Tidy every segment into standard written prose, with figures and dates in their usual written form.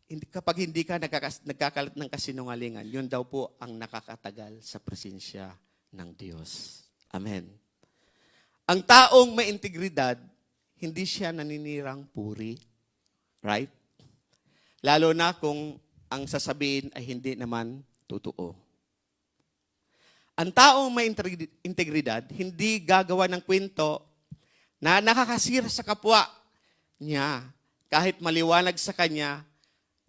Kapag hindi ka nagkakalat ng kasinungalingan, yun daw po ang nakakatagal sa presensya ng Diyos. Amen. Ang taong may integridad, hindi siya naninirang puri. Right? Lalo na kung ang sasabihin ay hindi naman totoo. Ang taong may integridad, hindi gagawa ng kwento na nakakasira sa kapwa niya kahit maliwanag sa kanya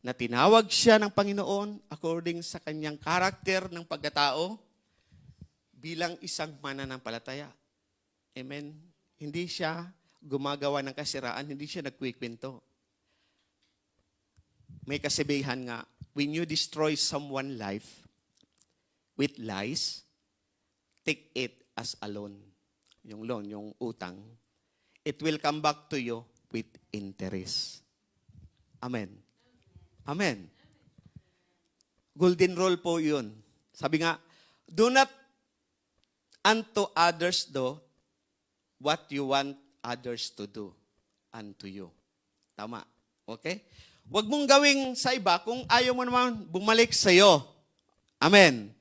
na tinawag siya ng Panginoon according sa kanyang karakter ng pagkatao bilang isang mananampalataya. Amen? Hindi siya gumagawa ng kasiraan, hindi siya nagkwikwento. May kasabihan nga, when you destroy someone's life with lies, take it as a loan. Yung loan, yung utang. It will come back to you with interest. Amen. Amen. Golden rule po yun. Sabi nga, do not unto others do what you want others to do unto you. Tama. Okay? Huwag mong gawing sa iba kung ayaw mo naman bumalik sa iyo. Amen.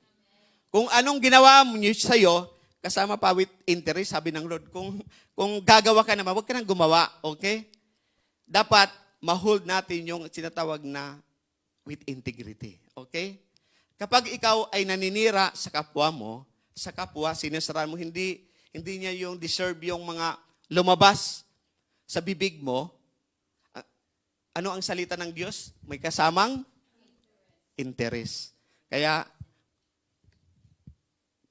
Kung anong ginawa mo niyo sa iyo, kasama pa with interest, sabi ng Lord, kung gagawa ka naman, huwag ka nang gumawa. Okay? Dapat ma-hold natin yung sinatawag na with integrity. Okay? Kapag ikaw ay naninira sa kapwa mo, sa kapwa, sinasaraan mo, hindi niya yung deserve yung mga lumabas sa bibig mo. Ano ang salita ng Diyos? May kasamang interest. Kaya,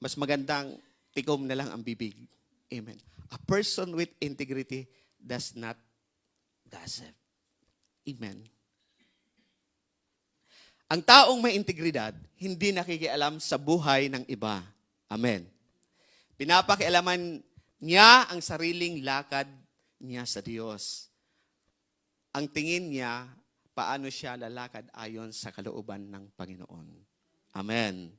mas magandang tikom na lang ang bibig. Amen. A person with integrity does not gossip. Amen. Ang taong may integridad, hindi nakikialam sa buhay ng iba. Amen. Pinapakialaman niya ang sariling lakad niya sa Diyos. Ang tingin niya, paano siya lalakad ayon sa kalooban ng Panginoon. Amen.